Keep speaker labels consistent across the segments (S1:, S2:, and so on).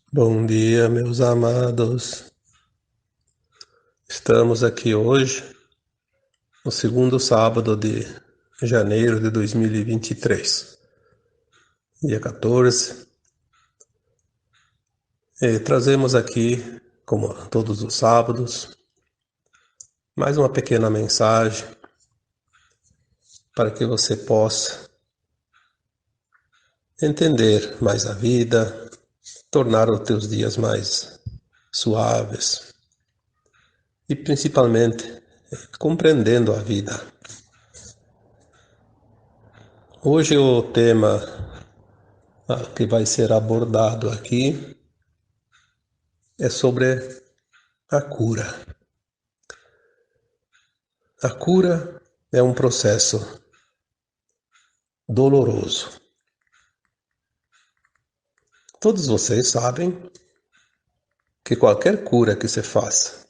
S1: Bom dia, meus amados. Estamos aqui hoje, no segundo sábado de janeiro de 2023, dia 14, e trazemos aqui, como todos os sábados, mais uma pequena mensagem para que você possa entender mais a vida, tornar os teus dias mais suaves e principalmente compreendendo a vida. Hoje o tema que vai ser abordado aqui é sobre a cura. A cura é um processo doloroso. Todos vocês sabem que qualquer cura que se faça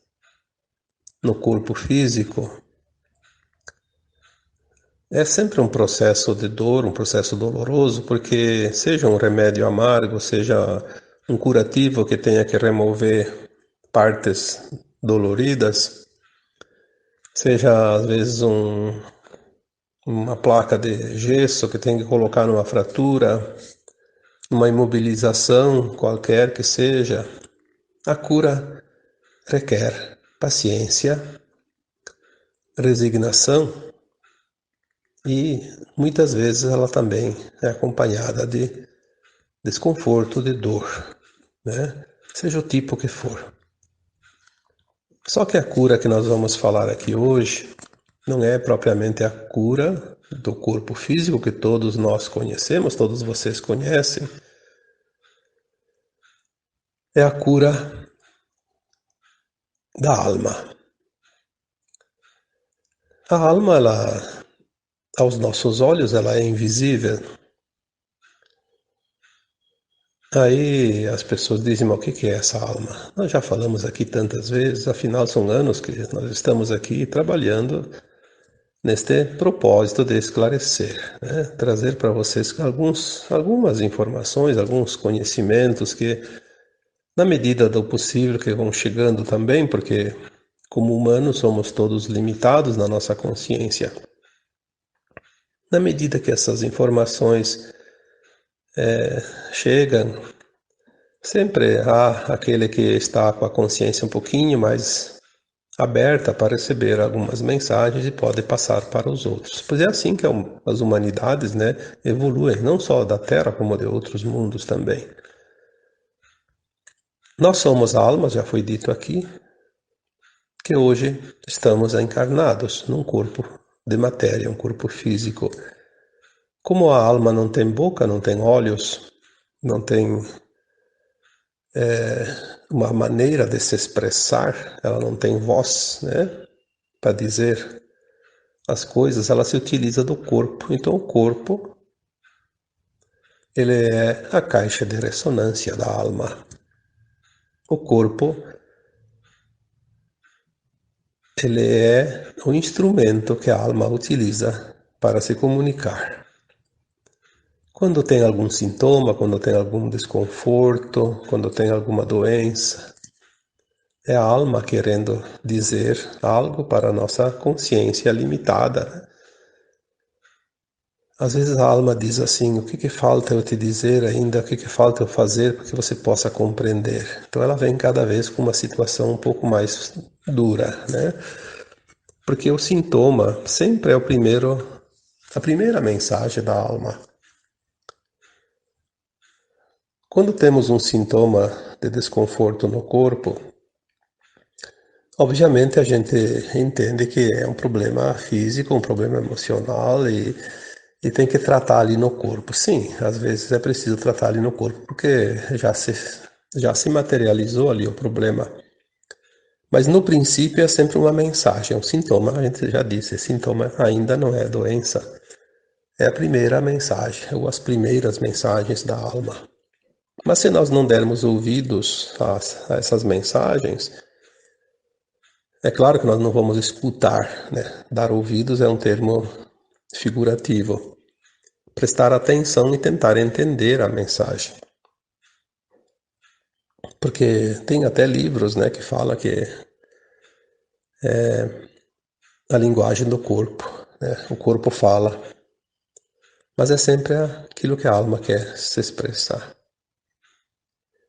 S1: no corpo físico é sempre um processo de dor, um processo doloroso, porque seja um remédio amargo, seja um curativo que tenha que remover partes doloridas, seja às vezes uma placa de gesso que tem que colocar numa fratura, uma imobilização qualquer que seja, a cura requer paciência, resignação e muitas vezes ela também é acompanhada de desconforto, de dor, né? Seja o tipo que for. Só que a cura que nós vamos falar aqui hoje não é propriamente a cura do corpo físico que todos nós conhecemos, todos vocês conhecem, é a cura da alma. A alma, ela, aos nossos olhos, ela é invisível. Aí as pessoas dizem, mas o que é essa alma? Nós já falamos aqui tantas vezes, afinal são anos que nós estamos aqui trabalhando neste propósito de esclarecer, né? Trazer para vocês algumas informações, alguns conhecimentos que, na medida do possível, que vão chegando também, porque como humanos somos todos limitados na nossa consciência. Na medida que essas informações chegam, sempre há aquele que está com a consciência um pouquinho mais aberta para receber algumas mensagens e pode passar para os outros. Pois é assim que as humanidades, né, evoluem, não só da Terra, como de outros mundos também. Nós somos almas, já foi dito aqui, que hoje estamos encarnados num corpo de matéria, um corpo físico. Como a alma não tem boca, não tem olhos, não tem uma maneira de se expressar, ela não tem voz, né, para dizer as coisas, ela se utiliza do corpo. Então o corpo, ele é a caixa de ressonância da alma. O corpo, ele é o instrumento que a alma utiliza para se comunicar. Quando tem algum sintoma, quando tem algum desconforto, quando tem alguma doença, é a alma querendo dizer algo para a nossa consciência limitada. Às vezes a alma diz assim, o que falta eu te dizer ainda, o que falta eu fazer para que você possa compreender. Então ela vem cada vez com uma situação um pouco mais dura, né? Porque o sintoma sempre é a primeira mensagem da alma. Quando temos um sintoma de desconforto no corpo, obviamente a gente entende que é um problema físico, um problema emocional e tem que tratar ali no corpo. Sim, às vezes é preciso tratar ali no corpo, porque já se materializou ali o problema. Mas no princípio é sempre uma mensagem, é um sintoma, a gente já disse, sintoma ainda não é doença. É a primeira mensagem, ou as primeiras mensagens da alma. Mas se nós não dermos ouvidos a essas mensagens, é claro que nós não vamos escutar, né? Dar ouvidos é um termo figurativo. Prestar atenção e tentar entender a mensagem. Porque tem até livros, né, que fala que a linguagem do corpo, né, o corpo fala, mas é sempre aquilo que a alma quer se expressar.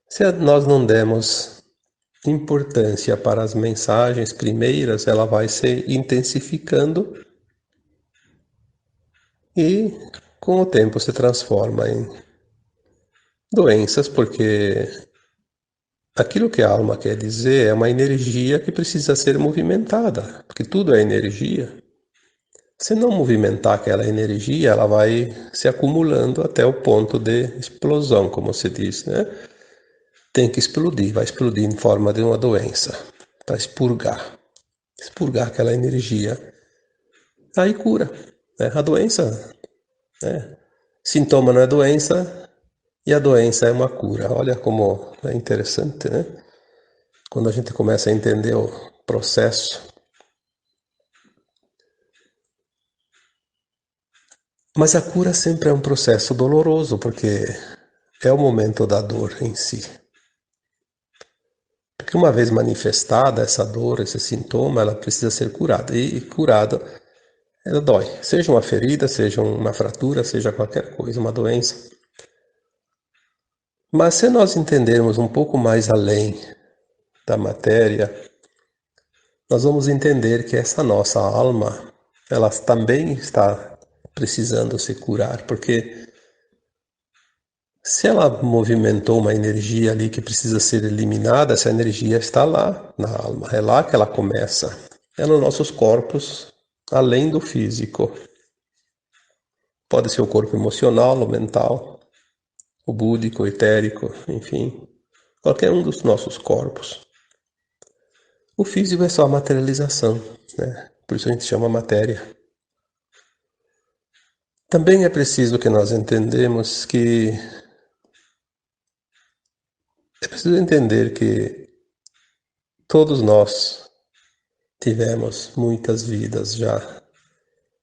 S1: Se nós não demos importância para as mensagens primeiras, ela vai se intensificando e com o tempo se transforma em doenças, porque aquilo que a alma quer dizer é uma energia que precisa ser movimentada, porque tudo é energia. Se não movimentar aquela energia, ela vai se acumulando até o ponto de explosão, como se diz, né? Tem que explodir, vai explodir em forma de uma doença, para expurgar aquela energia. Aí cura, né? A doença, né? Sintoma não é doença e a doença é uma cura. Olha como é interessante, né? Quando a gente começa a entender o processo. Mas a cura sempre é um processo doloroso, porque é o momento da dor em si. Porque uma vez manifestada essa dor, esse sintoma, ela precisa ser curada. E curada, ela dói. Seja uma ferida, seja uma fratura, seja qualquer coisa, uma doença. Mas se nós entendermos um pouco mais além da matéria, nós vamos entender que essa nossa alma, ela também está precisando se curar, porque se ela movimentou uma energia ali que precisa ser eliminada, essa energia está lá na alma, é lá que ela começa. É nos nossos corpos, além do físico. Pode ser o corpo emocional, o mental, o búdico, o etérico, enfim, qualquer um dos nossos corpos. O físico é só a materialização, né? Por isso a gente chama matéria. Também é preciso que nós entendemos que é preciso entender que todos nós tivemos muitas vidas já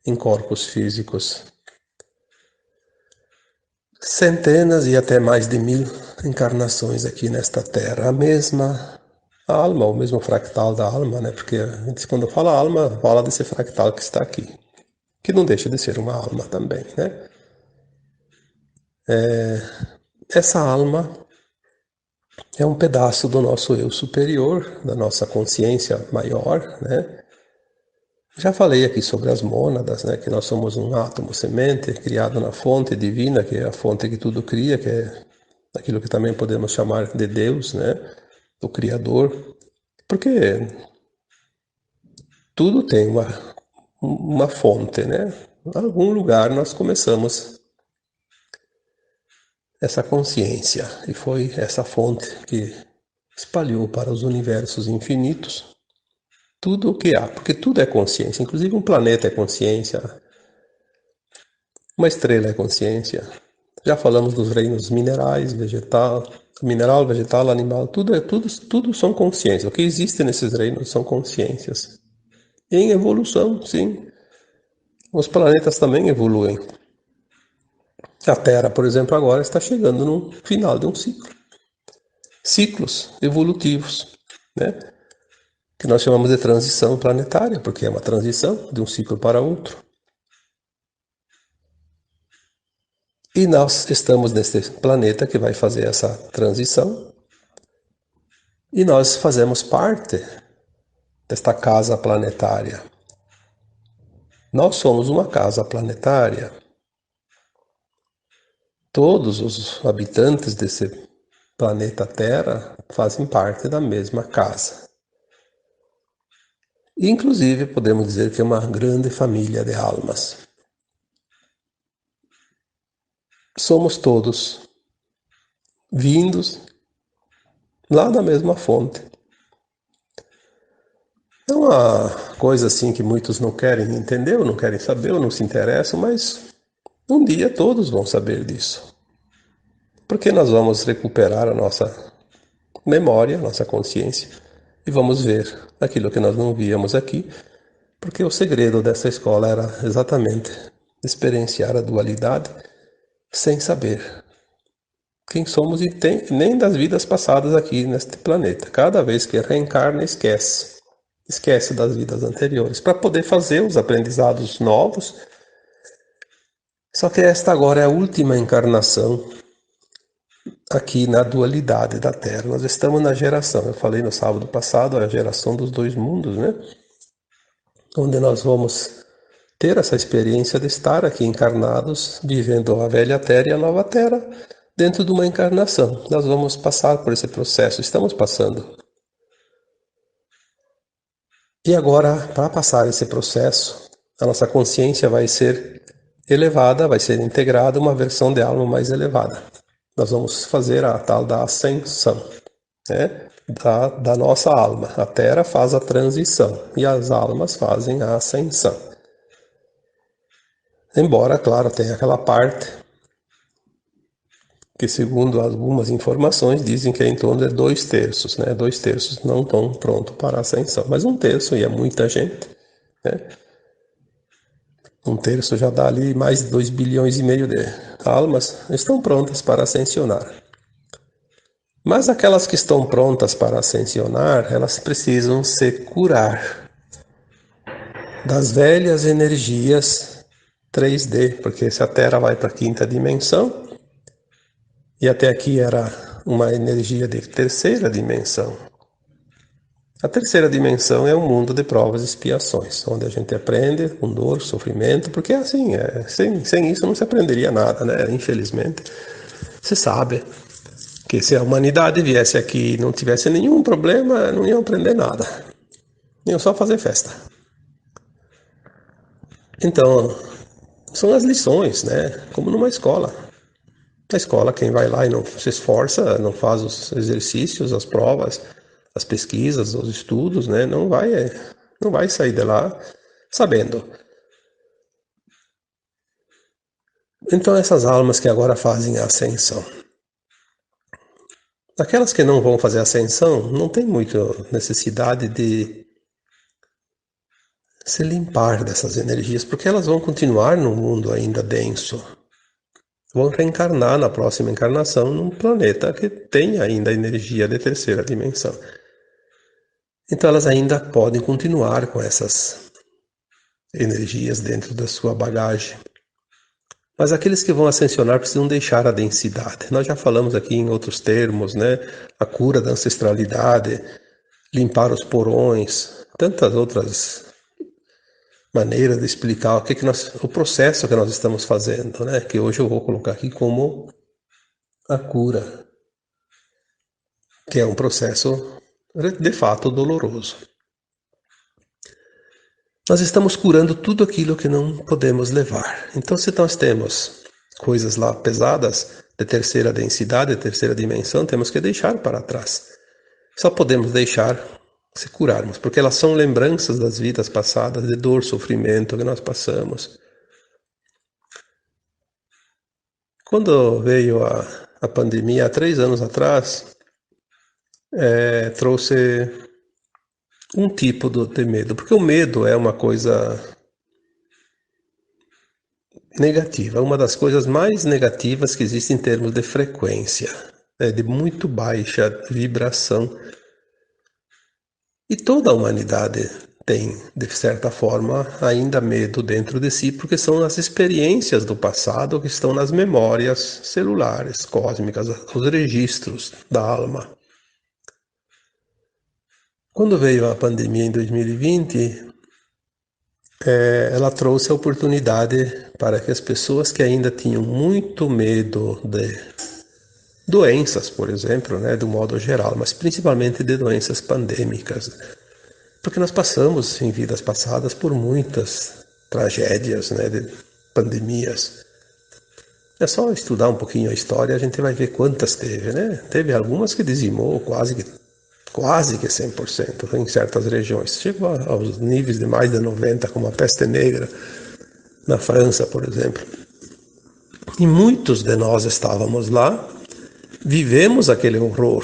S1: em corpos físicos, centenas e até mais de 1000 encarnações aqui nesta Terra, a mesma alma, o mesmo fractal da alma, né? Porque a gente, quando fala alma, fala desse fractal que está aqui, que não deixa de ser uma alma também, né? Essa alma é um pedaço do nosso eu superior, da nossa consciência maior, né? Já falei aqui sobre as mônadas, né? Que nós somos um átomo semente criado na fonte divina, que é a fonte que tudo cria, que é aquilo que também podemos chamar de Deus, né? O Criador. Porque tudo tem uma fonte, né? Em algum lugar nós começamos essa consciência e foi essa fonte que espalhou para os universos infinitos tudo o que há, porque tudo é consciência, inclusive um planeta é consciência, uma estrela é consciência. Já falamos dos reinos minerais, vegetal, animal, tudo são consciências. O que existe nesses reinos são consciências. Em evolução, sim. Os planetas também evoluem. A Terra, por exemplo, agora está chegando no final de um ciclo. Ciclos evolutivos, né? Que nós chamamos de transição planetária, porque é uma transição de um ciclo para outro. E nós estamos nesse planeta que vai fazer essa transição e nós fazemos parte desta casa planetária. Nós somos uma casa planetária. Todos os habitantes desse planeta Terra fazem parte da mesma casa. Inclusive, podemos dizer que é uma grande família de almas. Somos todos vindos lá da mesma fonte. É uma coisa assim que muitos não querem entender, ou não querem saber, ou não se interessam, mas um dia todos vão saber disso. Porque nós vamos recuperar a nossa memória, a nossa consciência, e vamos ver aquilo que nós não víamos aqui, porque o segredo dessa escola era exatamente experienciar a dualidade sem saber quem somos e nem das vidas passadas aqui neste planeta. Cada vez que reencarna, esquece. Esquece das vidas anteriores, para poder fazer os aprendizados novos. Só que esta agora é a última encarnação aqui na dualidade da Terra. Nós estamos na geração, eu falei no sábado passado, a geração dos dois mundos, né? Onde nós vamos ter essa experiência de estar aqui encarnados, vivendo a velha Terra e a nova Terra, dentro de uma encarnação. Nós vamos passar por esse processo, estamos passando. E agora, para passar esse processo, a nossa consciência vai ser elevada, vai ser integrada uma versão de alma mais elevada. Nós vamos fazer a tal da ascensão, né? da nossa alma. A Terra faz a transição e as almas fazem a ascensão. Embora, claro, tenha aquela parte que, segundo algumas informações, dizem que é em torno de 2/3, né? 2/3 não estão prontos para a ascensão, mas 1/3, e é muita gente, né? 1/3 já dá ali mais de 2,5 bilhões de almas, estão prontas para ascensionar. Mas aquelas que estão prontas para ascensionar, elas precisam se curar das velhas energias 3D, porque se a Terra vai para a quinta dimensão, e até aqui era uma energia de terceira dimensão. A terceira dimensão é um mundo de provas e expiações, onde a gente aprende com dor, sofrimento, porque assim, sem isso não se aprenderia nada, né? Infelizmente. Você sabe que se a humanidade viesse aqui e não tivesse nenhum problema, não iam aprender nada. Iam só fazer festa. Então, são as lições, né? Como numa escola. Na escola, quem vai lá e não se esforça, não faz os exercícios, as provas, as pesquisas, os estudos, né? Não vai sair de lá sabendo. Então, essas almas que agora fazem a ascensão. Aquelas que não vão fazer a ascensão, não tem muita necessidade de se limpar dessas energias, porque elas vão continuar num mundo ainda denso. Vão reencarnar na próxima encarnação num planeta que tem ainda energia de terceira dimensão. Então elas ainda podem continuar com essas energias dentro da sua bagagem. Mas aqueles que vão ascensionar precisam deixar a densidade. Nós já falamos aqui em outros termos, né? A cura da ancestralidade, limpar os porões, tantas outras maneiras de explicar o processo que nós estamos fazendo, né? Que hoje eu vou colocar aqui como a cura, que é um processo de fato doloroso. Nós estamos curando tudo aquilo que não podemos levar. Então, se nós temos coisas lá pesadas, de terceira densidade, de terceira dimensão, temos que deixar para trás. Só podemos deixar se curarmos, porque elas são lembranças das vidas passadas, de dor, sofrimento que nós passamos. Quando veio a pandemia, há 3 anos atrás, trouxe um tipo de medo, porque o medo é uma coisa negativa, uma das coisas mais negativas que existe em termos de frequência, de muito baixa vibração. E toda a humanidade tem, de certa forma, ainda medo dentro de si, porque são as experiências do passado que estão nas memórias celulares, cósmicas, os registros da alma. Quando veio a pandemia em 2020, ela trouxe a oportunidade para que as pessoas que ainda tinham muito medo de doenças, por exemplo, né, do modo geral, mas principalmente de doenças pandêmicas, porque nós passamos em vidas passadas por muitas tragédias, né, de pandemias. É só estudar um pouquinho a história, a gente vai ver quantas teve, né? Teve algumas que dizimou quase que 100% em certas regiões. Chegou aos níveis de mais de 90%, como a peste negra na França, por exemplo. E muitos de nós estávamos lá, vivemos aquele horror.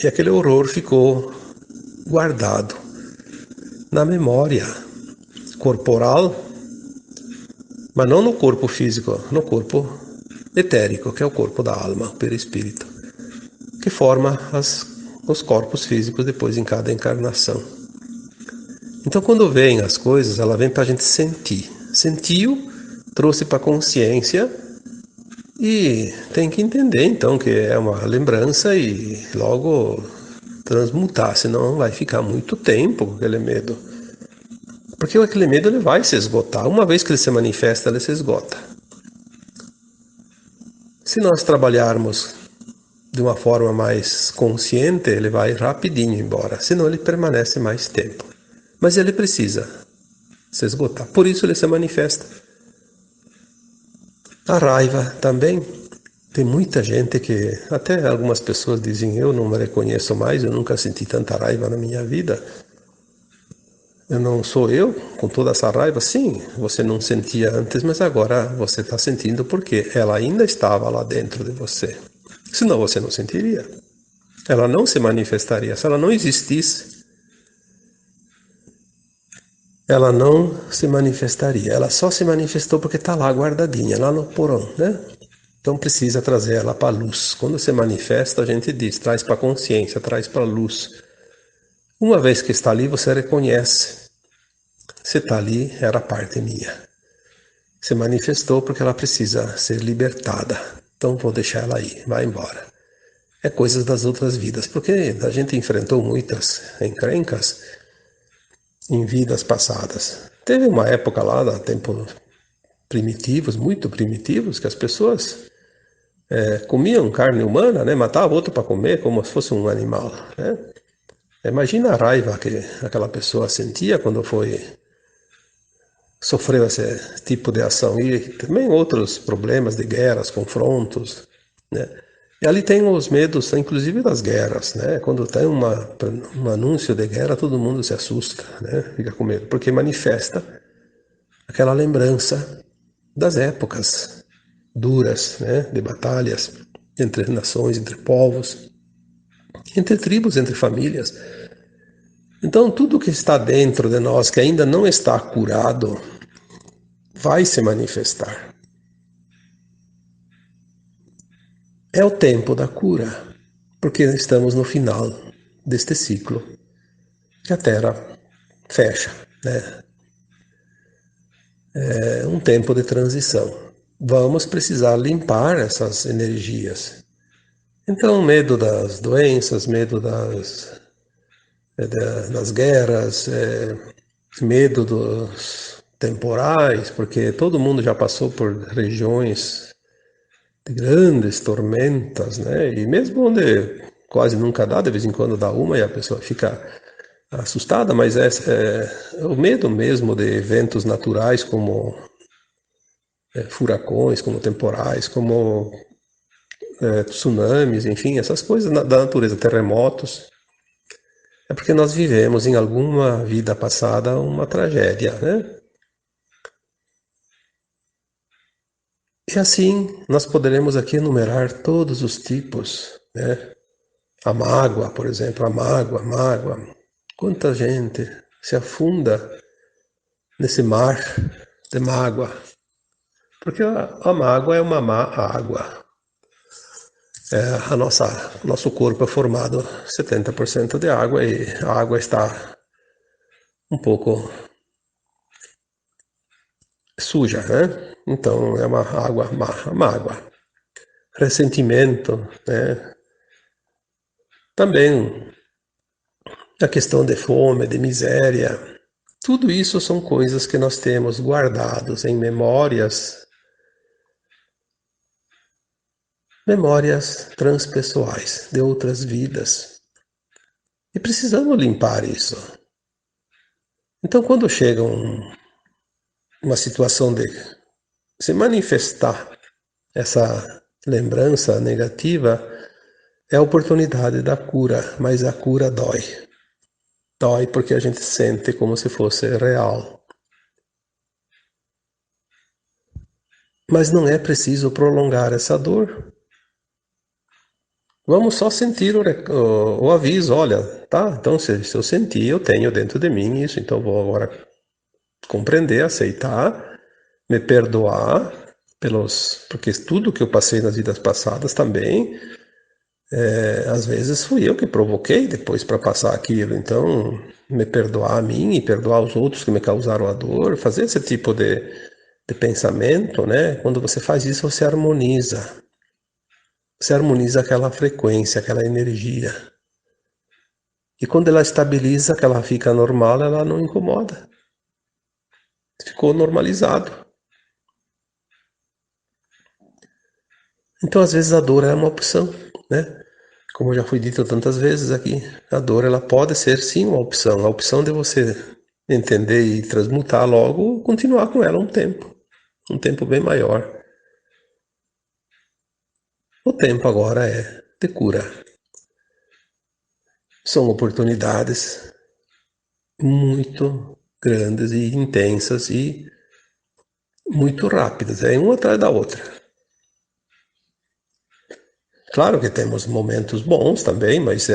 S1: E aquele horror ficou guardado na memória corporal, mas não no corpo físico, no corpo etérico, que é o corpo da alma, o perispírito, que forma os corpos físicos depois em cada encarnação. Então, quando vem as coisas, ela vem para a gente sentir. Sentiu, trouxe para a consciência e tem que entender, então, que é uma lembrança e logo transmutar, senão vai ficar muito tempo com aquele medo. Porque aquele medo ele vai se esgotar. Uma vez que ele se manifesta, ele se esgota. Se nós trabalharmos de uma forma mais consciente, ele vai rapidinho embora, senão ele permanece mais tempo. Mas ele precisa se esgotar, por isso ele se manifesta. A raiva também. Tem muita gente que, até algumas pessoas dizem, eu não me reconheço mais, eu nunca senti tanta raiva na minha vida. Eu não sou eu com toda essa raiva? Sim, você não sentia antes, mas agora você está sentindo porque ela ainda estava lá dentro de você. Senão você não sentiria. Ela não se manifestaria. Se ela não existisse, ela não se manifestaria. Ela só se manifestou porque está lá guardadinha, lá no porão, né? Então precisa trazer ela para a luz. Quando se manifesta, a gente diz, traz para a consciência, traz para a luz. Uma vez que está ali, você reconhece. Se está ali, era parte minha. Se manifestou porque ela precisa ser libertada. Então vou deixar ela aí, vai embora. É coisas das outras vidas, porque a gente enfrentou muitas encrencas em vidas passadas. Teve uma época lá, tempos primitivos, muito primitivos, que as pessoas comiam carne humana, né? Matava outro para comer como se fosse um animal, né? Imagina a raiva que aquela pessoa sentia quando sofreu esse tipo de ação. E também outros problemas de guerras, confrontos, né? E ali tem os medos, inclusive das guerras, né? Quando tem um anúncio de guerra, todo mundo se assusta, né? Fica com medo, porque manifesta aquela lembrança das épocas duras, né? De batalhas entre nações, entre povos, entre tribos, entre famílias. Então, tudo que está dentro de nós, que ainda não está curado, vai se manifestar. É o tempo da cura, porque estamos no final deste ciclo que a Terra fecha, né? É um tempo de transição. Vamos precisar limpar essas energias. Então, medo das doenças, medo das guerras, medo dos temporais, porque todo mundo já passou por regiões de grandes tormentas, né? E mesmo onde quase nunca dá, de vez em quando dá uma e a pessoa fica assustada, mas é o medo mesmo de eventos naturais como furacões, como temporais, como tsunamis, enfim, essas coisas da natureza, terremotos. É porque nós vivemos em alguma vida passada uma tragédia, né? E assim nós poderemos aqui enumerar todos os tipos, né? A mágoa, por exemplo, a mágoa. Quanta gente se afunda nesse mar de mágoa. Porque a mágoa é uma má água. Nosso corpo é formado 70% de água e a água está um pouco suja, né? Então é uma água má água. Ressentimento, né? Também a questão de fome, de miséria. Tudo isso são coisas que nós temos guardados em memórias transpessoais de outras vidas. E precisamos limpar isso. Então, quando chega uma situação de se manifestar essa lembrança negativa, é a oportunidade da cura, mas a cura dói. Dói porque a gente sente como se fosse real. Mas não é preciso prolongar essa dor. Vamos só sentir o aviso, olha, tá? Então se eu sentir, eu tenho dentro de mim isso, então vou agora compreender, aceitar, me perdoar porque tudo que eu passei nas vidas passadas também, às vezes fui eu que provoquei depois para passar aquilo. Então, me perdoar a mim e perdoar os outros que me causaram a dor, fazer esse tipo de pensamento, né? Quando você faz isso, você harmoniza. Você harmoniza aquela frequência, aquela energia. E quando ela estabiliza, que ela fica normal, ela não incomoda. Ficou normalizado. Então, às vezes, a dor é uma opção, né? Como já foi dito tantas vezes aqui, a dor ela pode ser sim uma opção. A opção de você entender e transmutar logo, continuar com ela um tempo bem maior. O tempo agora é de cura. São oportunidades muito grandes e intensas e muito rápidas, é uma atrás da outra. Claro que temos momentos bons também, mas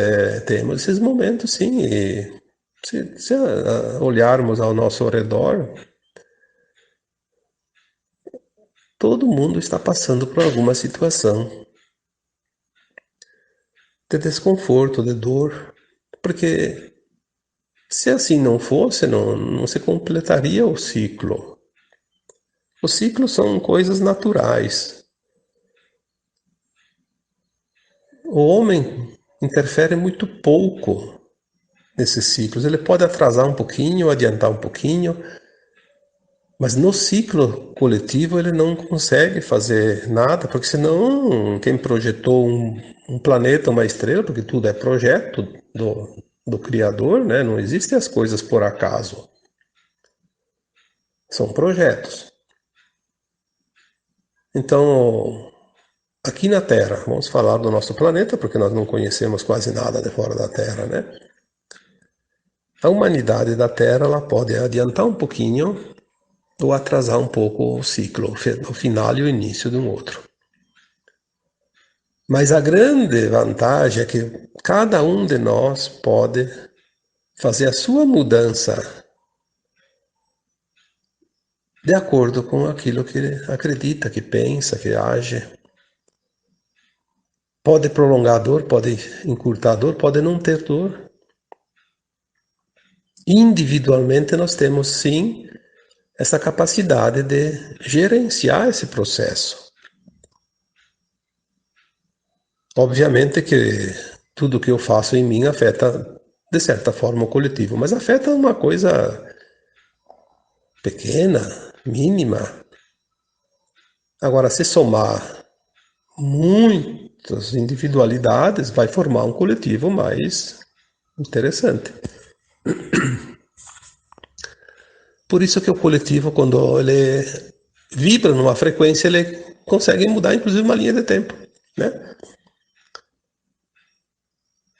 S1: temos esses momentos sim. E se olharmos ao nosso redor, todo mundo está passando por alguma situação de desconforto, de dor, porque se assim não fosse, não se completaria o ciclo. Os ciclos são coisas naturais. O homem interfere muito pouco nesses ciclos. Ele pode atrasar um pouquinho, adiantar um pouquinho, mas no ciclo coletivo ele não consegue fazer nada, porque senão quem projetou um planeta, uma estrela, porque tudo é projeto do Criador, né? Não existem as coisas por acaso. São projetos. Então, aqui na Terra, vamos falar do nosso planeta, porque nós não conhecemos quase nada de fora da Terra, né? A humanidade da Terra ela pode adiantar um pouquinho ou atrasar um pouco o ciclo, o final e o início de um outro. Mas a grande vantagem é que cada um de nós pode fazer a sua mudança de acordo com aquilo que acredita, que pensa, que age. Pode prolongar a dor, pode encurtar a dor, pode não ter dor. Individualmente nós temos sim essa capacidade de gerenciar esse processo. Obviamente que tudo que eu faço em mim afeta, de certa forma, o coletivo, mas afeta uma coisa pequena, mínima. Agora, se somar muitas individualidades, vai formar um coletivo mais interessante. Por isso que o coletivo, quando ele vibra numa frequência, ele consegue mudar, inclusive, uma linha de tempo, né?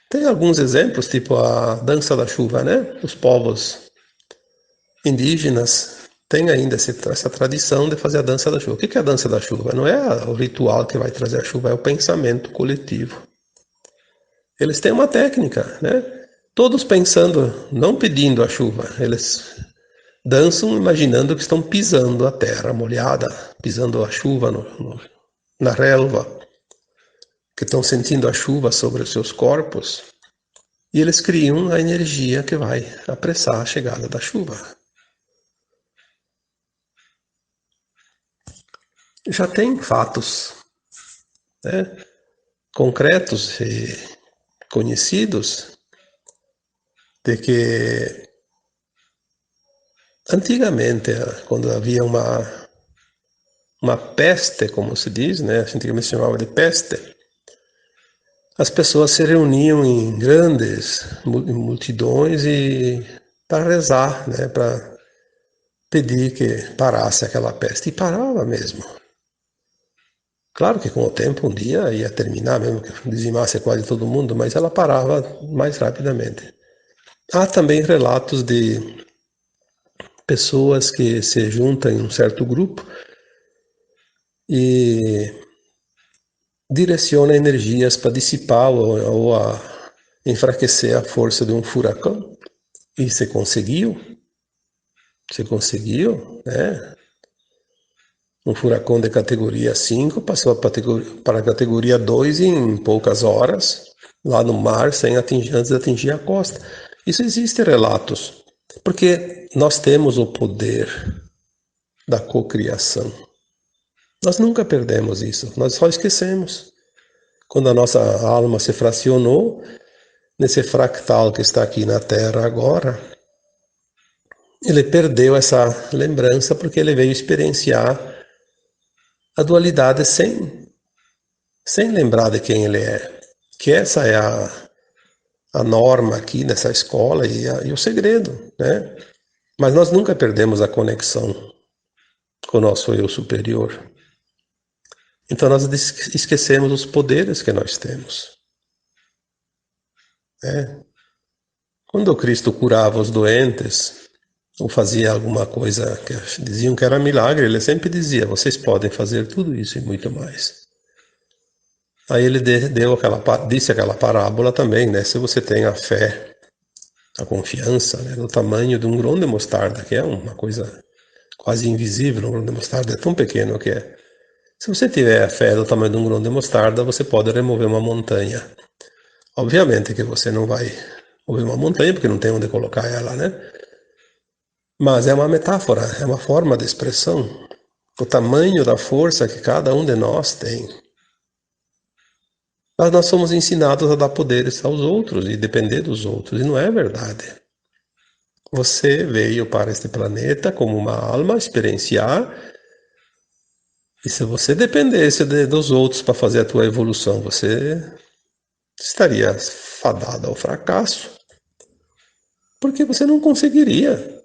S1: Tem alguns exemplos, tipo a dança da chuva, né? Os povos indígenas têm ainda essa tradição de fazer a dança da chuva. O que é a dança da chuva? Não é o ritual que vai trazer a chuva, é o pensamento coletivo. Eles têm uma técnica, né? Todos pensando, não pedindo a chuva, eles dançam imaginando que estão pisando a terra molhada, pisando a chuva na relva, que estão sentindo a chuva sobre os seus corpos. E eles criam a energia que vai apressar a chegada da chuva. Já tem fatos, né, concretos e conhecidos de que antigamente, quando havia uma peste, como se diz, né, antigamente se chamava de peste, as pessoas se reuniam em grandes multidões e para rezar, né, para pedir que parasse aquela peste. E parava mesmo. Claro que com o tempo um dia ia terminar, mesmo que dizimasse quase todo mundo, mas ela parava mais rapidamente. Há também relatos de pessoas que se juntam em um certo grupo e direcionam energias para dissipar ou a enfraquecer a força de um furacão. E se conseguiu, né? Um furacão de categoria 5 passou para a categoria 2 em poucas horas, lá no mar, sem atingir, antes de atingir a costa. Isso existe relatos, porque nós temos o poder da cocriação. Nós nunca perdemos isso, nós só esquecemos. Quando a nossa alma se fracionou, nesse fractal que está aqui na Terra agora, ele perdeu essa lembrança porque ele veio experienciar a dualidade sem lembrar de quem ele é. Que essa é a norma aqui nessa escola e o segredo, né? Mas nós nunca perdemos a conexão com o nosso eu superior. Então nós esquecemos os poderes que nós temos. Né? Quando o Cristo curava os doentes, ou fazia alguma coisa que diziam que era milagre, ele sempre dizia, vocês podem fazer tudo isso e muito mais. Aí ele disse aquela parábola também, né? Se você tem a fé, a confiança, né, no tamanho de um grão de mostarda, que é uma coisa quase invisível, um grão de mostarda é tão pequeno que é. Se você tiver a fé do tamanho de um grão de mostarda, você pode remover uma montanha. Obviamente que você não vai mover uma montanha, porque não tem onde colocar ela, né? Mas é uma metáfora, é uma forma de expressão. O tamanho da força que cada um de nós tem. Mas nós somos ensinados a dar poderes aos outros e depender dos outros, e não é verdade. Você veio para este planeta como uma alma experienciar, e se você dependesse dos outros para fazer a tua evolução, você estaria fadado ao fracasso, porque você não conseguiria.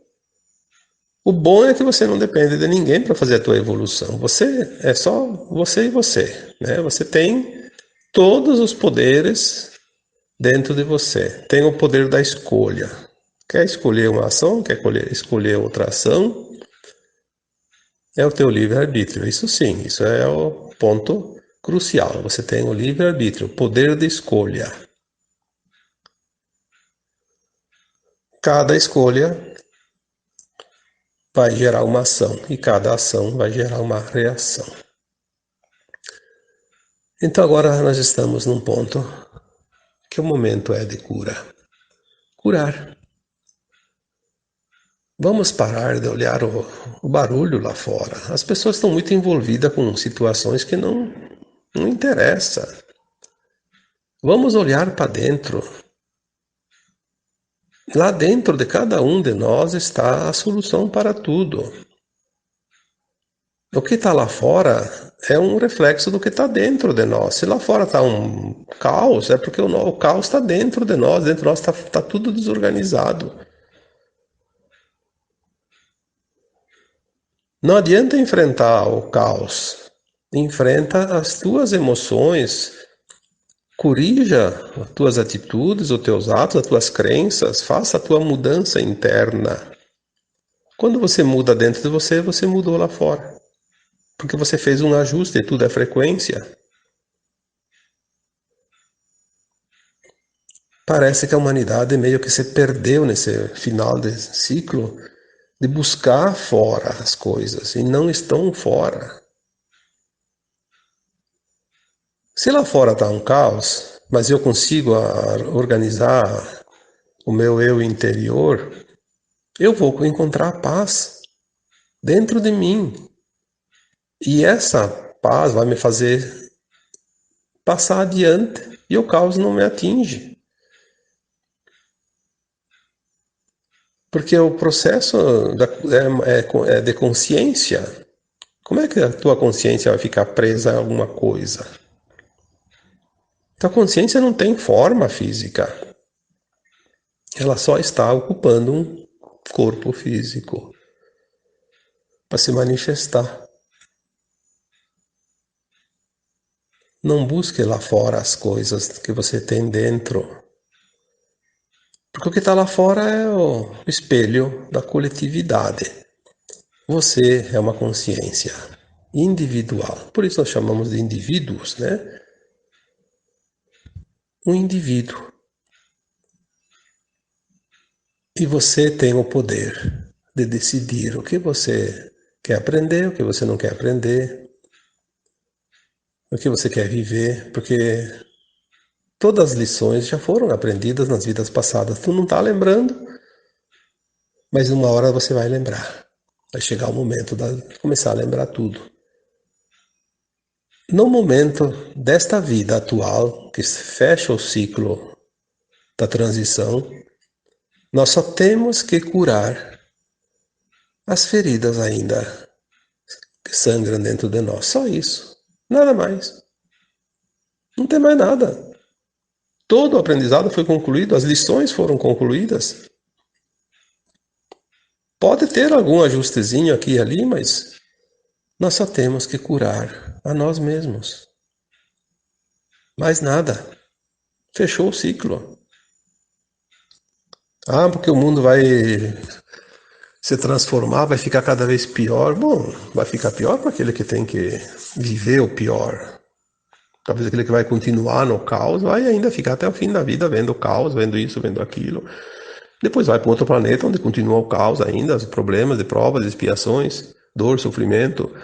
S1: O bom é que você não depende de ninguém para fazer a tua evolução. Você é só você e você, né? Você tem todos os poderes dentro de você. Tem o poder da escolha. Quer escolher uma ação? Quer escolher outra ação? É o teu livre-arbítrio. Isso sim, isso é o ponto crucial. Você tem o livre-arbítrio, o poder de escolha. Cada escolha vai gerar uma ação e cada ação vai gerar uma reação. Então agora nós estamos num ponto que o momento é de cura. Curar. Vamos parar de olhar o barulho lá fora. As pessoas estão muito envolvidas com situações que não interessam. Vamos olhar para dentro. Lá dentro de cada um de nós está a solução para tudo. O que está lá fora é um reflexo do que está dentro de nós. Se lá fora está um caos, é porque o caos está dentro de nós. Dentro de nós está tudo desorganizado. Não adianta enfrentar o caos. Enfrenta as tuas emoções, corrija as tuas atitudes, os teus atos, as tuas crenças, faça a tua mudança interna. Quando você muda dentro de você, você mudou lá fora. Porque você fez um ajuste, tudo é frequência. Parece que a humanidade meio que se perdeu nesse final de ciclo de buscar fora as coisas e não estão fora. Se lá fora está um caos, mas eu consigo organizar o meu eu interior, eu vou encontrar paz dentro de mim. E essa paz vai me fazer passar adiante e o caos não me atinge. Porque o processo é de consciência. Como é que a tua consciência vai ficar presa a alguma coisa? Tua consciência não tem forma física. Ela só está ocupando um corpo físico para se manifestar. Não busque lá fora as coisas que você tem dentro. Porque o que está lá fora é o espelho da coletividade. Você é uma consciência individual. Por isso nós chamamos de indivíduos, né? Um indivíduo. E você tem o poder de decidir o que você quer aprender, o que você não quer aprender, o que você quer viver, porque todas as lições já foram aprendidas nas vidas passadas. Tu não está lembrando, mas uma hora você vai lembrar. Vai chegar o momento de começar a lembrar tudo. No momento desta vida atual, que fecha o ciclo da transição, nós só temos que curar as feridas ainda que sangram dentro de nós. Só isso. Nada mais. Não tem mais nada. Todo o aprendizado foi concluído, as lições foram concluídas. Pode ter algum ajustezinho aqui e ali, mas nós só temos que curar a nós mesmos. Mais nada. Fechou o ciclo. Ah, porque o mundo vai se transformar, vai ficar cada vez pior. Bom, vai ficar pior para aquele que tem que viver o pior. Talvez aquele que vai continuar no caos vai ainda ficar até o fim da vida vendo o caos, vendo isso, vendo aquilo. Depois vai para outro planeta onde continua o caos ainda, os problemas, de provas, expiações, dor, sofrimento.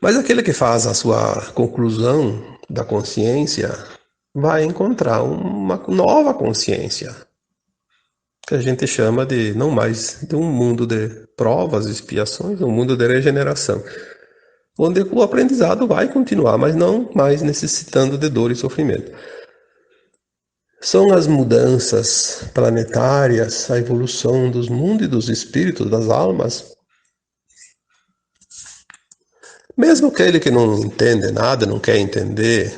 S1: Mas aquele que faz a sua conclusão da consciência vai encontrar uma nova consciência, que a gente chama de não mais de um mundo de provas, expiações, um mundo de regeneração, onde o aprendizado vai continuar, mas não mais necessitando de dor e sofrimento. São as mudanças planetárias, a evolução dos mundos e dos espíritos, das almas. Mesmo aquele que não entende nada, não quer entender,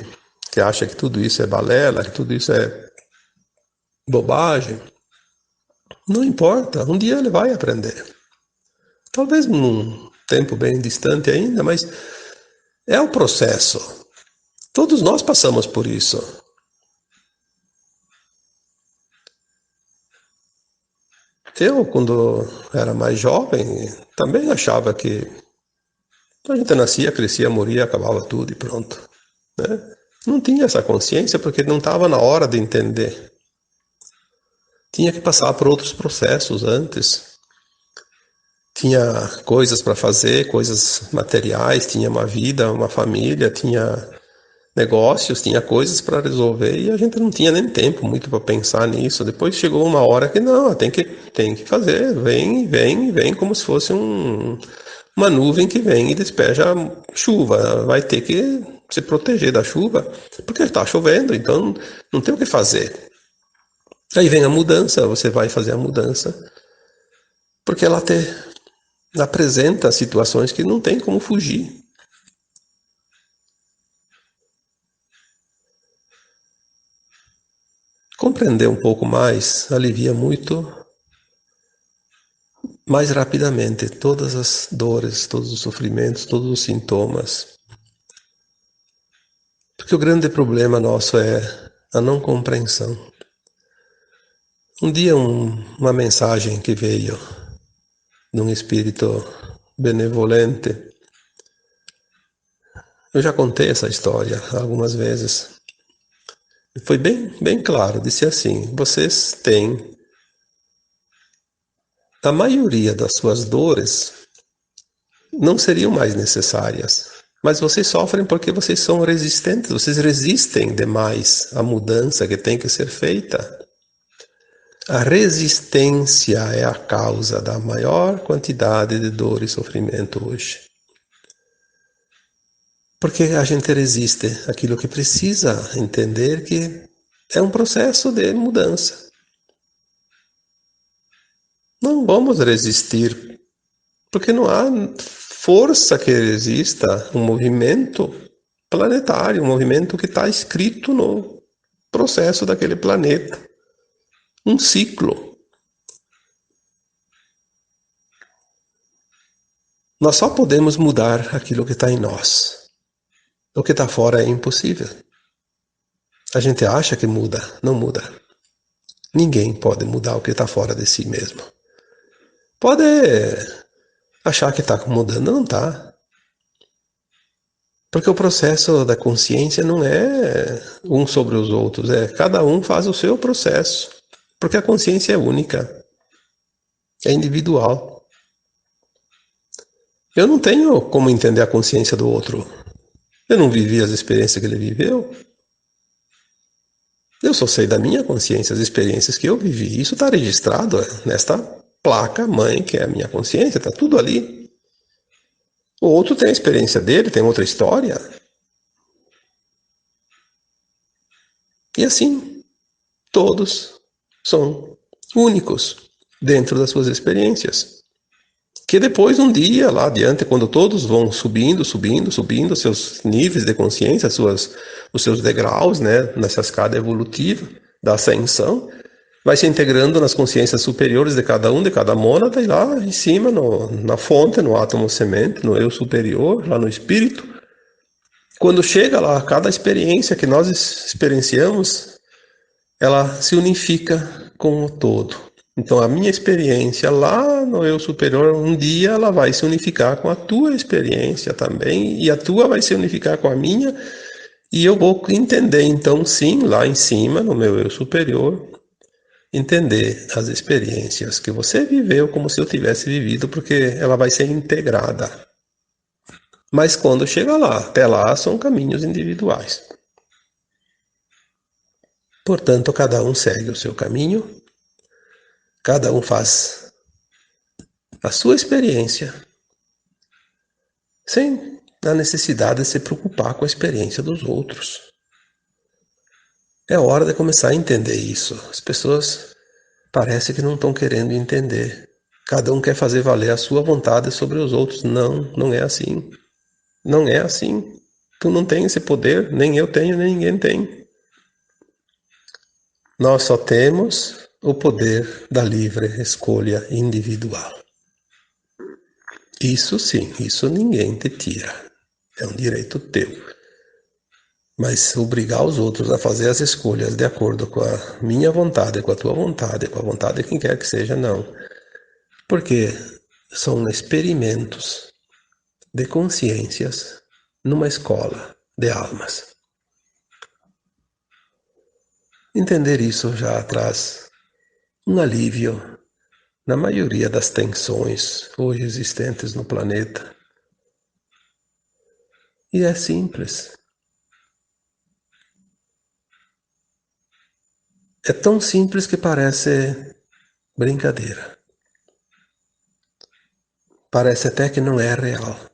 S1: que acha que tudo isso é balela, que tudo isso é bobagem, não importa, um dia ele vai aprender. Talvez num tempo bem distante ainda, mas é o processo. Todos nós passamos por isso. Eu, quando era mais jovem, também achava que a gente nascia, crescia, morria, acabava tudo e pronto, né? Não tinha essa consciência porque não estava na hora de entender. Tinha que passar por outros processos antes. Tinha coisas para fazer, coisas materiais, tinha uma vida, uma família, tinha negócios, tinha coisas para resolver e a gente não tinha nem tempo muito para pensar nisso. Depois chegou uma hora que não, tem que fazer, vem como se fosse uma nuvem que vem e despeja chuva. Vai ter que se proteger da chuva porque está chovendo, então não tem o que fazer. Aí vem a mudança, você vai fazer a mudança porque ela apresenta situações que não tem como fugir. Compreender um pouco mais alivia muito mais rapidamente todas as dores, todos os sofrimentos, todos os sintomas. Porque o grande problema nosso é a não compreensão. Um dia uma mensagem que veio de um espírito benevolente, eu já contei essa história algumas vezes, foi bem claro, disse assim: vocês têm, a maioria das suas dores não seriam mais necessárias, mas vocês sofrem porque vocês são resistentes, vocês resistem demais à mudança que tem que ser feita. A resistência é a causa da maior quantidade de dor e sofrimento hoje. Porque a gente resiste àquilo que precisa entender que é um processo de mudança. Não vamos resistir, porque não há força que resista um movimento planetário, um movimento que está escrito no processo daquele planeta. Um ciclo. Nós só podemos mudar aquilo que está em nós. O que está fora é impossível. A gente acha que muda, não muda. Ninguém pode mudar o que está fora de si mesmo. Pode achar que está mudando, não está. Porque o processo da consciência não é um sobre os outros, cada um faz o seu processo. Porque a consciência é única, é individual. Eu não tenho como entender a consciência do outro. Eu não vivi as experiências que ele viveu. Eu só sei da minha consciência, as experiências que eu vivi. Isso está registrado nesta placa mãe, que é a minha consciência, está tudo ali. O outro tem a experiência dele, tem outra história. E assim, todos são únicos dentro das suas experiências. Que depois, um dia, lá adiante, quando todos vão subindo seus níveis de consciência, os seus degraus, né, nessa escada evolutiva da ascensão, vai se integrando nas consciências superiores de cada mônada, e lá em cima, na fonte, no átomo semente, no eu superior, lá no espírito, quando chega lá, cada experiência que nós experienciamos, ela se unifica com o todo. Então, a minha experiência lá no eu superior, um dia ela vai se unificar com a tua experiência também, e a tua vai se unificar com a minha, e eu vou entender, então, sim, lá em cima, no meu eu superior, entender as experiências que você viveu como se eu tivesse vivido, porque ela vai ser integrada. Mas quando chega lá, até lá são caminhos individuais. Portanto, cada um segue o seu caminho, cada um faz a sua experiência, sem a necessidade de se preocupar com a experiência dos outros. É hora de começar a entender isso. As pessoas parece que não estão querendo entender. Cada um quer fazer valer a sua vontade sobre os outros. Não, não é assim. Não é assim. Tu não tem esse poder, nem eu tenho, nem ninguém tem. Nós só temos o poder da livre escolha individual. Isso sim, isso ninguém te tira. É um direito teu. Mas obrigar os outros a fazer as escolhas de acordo com a minha vontade, com a tua vontade, com a vontade de quem quer que seja, não. Porque são experimentos de consciências numa escola de almas. Entender isso já traz um alívio na maioria das tensões hoje existentes no planeta. E é simples. É tão simples que parece brincadeira. Parece até que não é real.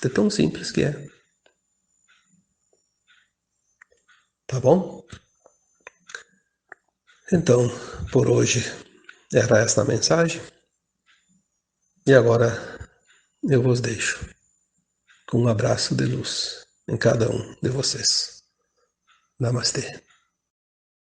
S1: É tão simples que é. Tá bom? Então, por hoje era esta a mensagem. E agora eu vos deixo com um abraço de luz em cada um de vocês. Namastê.